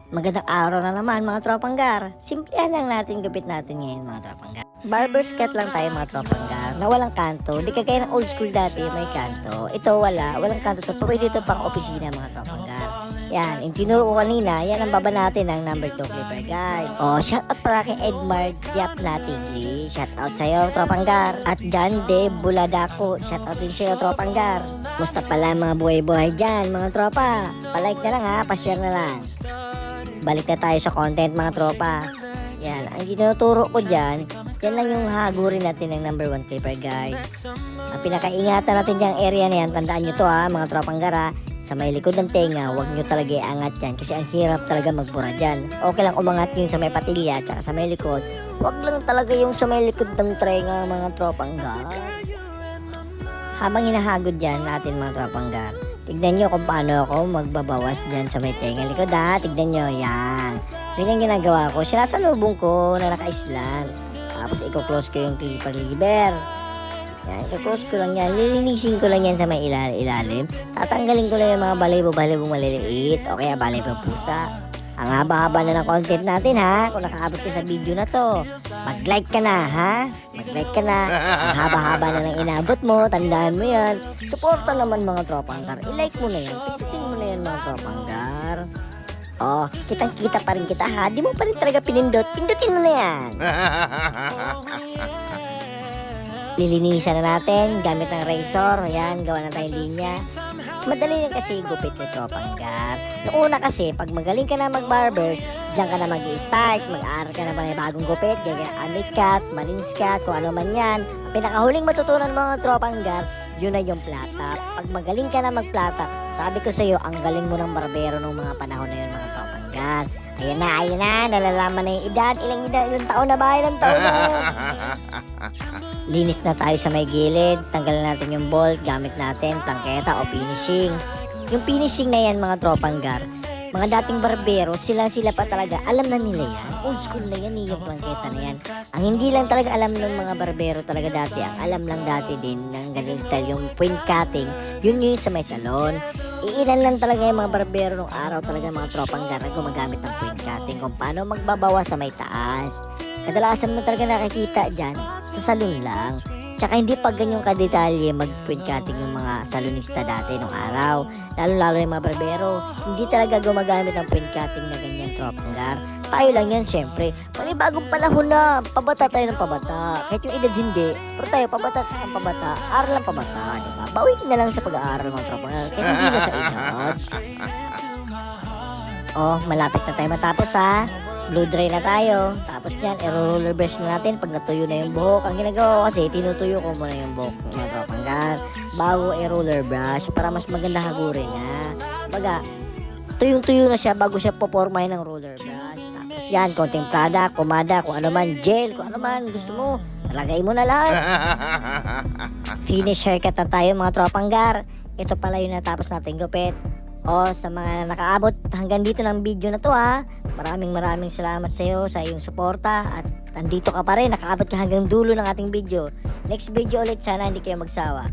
Magandang araw na naman mga tropang gar. Simplihan lang natin gupit natin ngayon mga tropang gar. Barber's cut lang tayo mga tropang gar na walang kanto. Di kagaya ng old school dati may kanto. Ito walang kanto to. Pwede ito pang opisina mga tropang gar. Yan, yung tinuro ko kanina, yan ang baba natin ng number 2 clipper guide. Oh, shout out pala kay Edmar Diap Natigli. Shout out sa'yo tropang gar. At John De Buladako. Shout out din sa'yo tropang gar. Musta pala mga buhay-buhay dyan mga tropa. Palike na lang ha, pa-share na lang. Balik na tayo sa content mga tropa. Yan, ang tinuturo ko dyan, yan lang yung hagurin natin ng number 1 clipper guys. Ang pinakaingatan natin dyang area na yan, tandaan nyo to ha mga tropang gara, sa may likod ng tenga, huwag nyo talaga iangat yan kasi ang hirap talaga magbura dyan. Okay lang umangat yun sa may patilya at sa may likod, huwag lang talaga yung sa may likod ng tenga mga tropang gara. Habang hinahagod dyan natin mga tropang gara, tignan nyo kung paano ako magbabawas dyan sa may tenga likod ha. Tignan nyo, yan. Yun yung ginagawa ko. Sinasalubong ko na naka-island. Tapos i-close ko yung clipper lever. Yan, i-close ko lang yan. Lilinisin ko lang yan sa may ilalim. Tatanggalin ko lang yung mga balibo-balibong maliliit. O kaya balibong pusa. Ang haba-haba na ng content natin ha. Kung nakaabot ka sa video na to, mag-like ka na ha. Mag-like ka na. Ang haba-haba na ng inabot mo. Tandaan mo yan. Suporta naman mga tropang gar. I-like mo na yan. Pindutin mo na yan mga tropang gar. Oh, kitang-kita pa rin kita ha. Di mo pa rin talaga pinindot. Pindutin mo na yan. Lilinisan na natin gamit ng razor. Ayan, gawa na tayong linya. Madali lang kasi gupit ni tropang gar. Noong una kasi, pag magaling ka na mag-barbers, diyan ka na mag-i-start, mag-aaral ka na mga bagong gupit, gaya amit cut, malins cut, kung ano man yan. Ang pinakahuling matutunan mga tropang gar, yun na yung plata. Pag magaling ka na mag-plata, sabi ko sa iyo, ang galing mo ng barbero nung mga panahon na yun mga tropang gar. Ayan na, nalalaman na yung edad. Ilang taon na ba? Ilang taon na? Linis na tayo sa may gilid. Tanggalan natin yung bolt. Gamit natin plangketa o finishing. Yung finishing na yan mga tropang gar, mga dating barbero, sila pa talaga. Alam na nila yan. Old school na yan yung plangketa na yan. Ang hindi lang talaga alam ng mga barbero talaga dati. Ang alam lang dati din ng ganun style, yung point cutting. Yun yung sa may salon. Iilan lang talaga yung mga barbero nung araw talaga mga tropang gar na gumagamit ng point cutting. Kung paano magbabawa sa may taas. Kadalasan mo talaga nakikita dyan sa salon lang. Tsaka hindi pa ganyong kadetalye mag-point cutting yung mga salonista dati nung araw. Lalo-lalo yung mga barbero, hindi talaga gumagamit ng point cutting na ganyan tropang gar. Tayo lang yan syempre. Panibagong panahon na, pabata tayo ng pabata. Kahit yung edad hindi, pero tayo pabata ng pabata, aral ng pabata, diba? Bawiin na lang sa pag-aaral mga tropang gar, kahit hindi na sa edad. Oh, malapit na tayo matapos ha. Blow dry na tayo. Tapos yan, i-roller brush na natin pag natuyo na yung buhok. Ang ginagawa ko kasi, tinutuyo ko muna yung buhok mga tropang gar bago i-roller brush para mas maganda hagurin na. Baga, tuyong-tuyo na siya bago siya popormahin ng roller brush. Tapos yan, konting product, pomada, kung ano man, gel, kung ano man gusto mo, talagay mo na lang. Finish haircut na tayo mga tropang gar. Ito pala yung natapos natin gupit. O sa mga nakaabot hanggang dito ng video na to ha, maraming salamat sa iyo sa iyong suporta at nandito ka pa rin, nakaabot ka hanggang dulo ng ating video. Next video ulit, sana hindi kayo magsawa.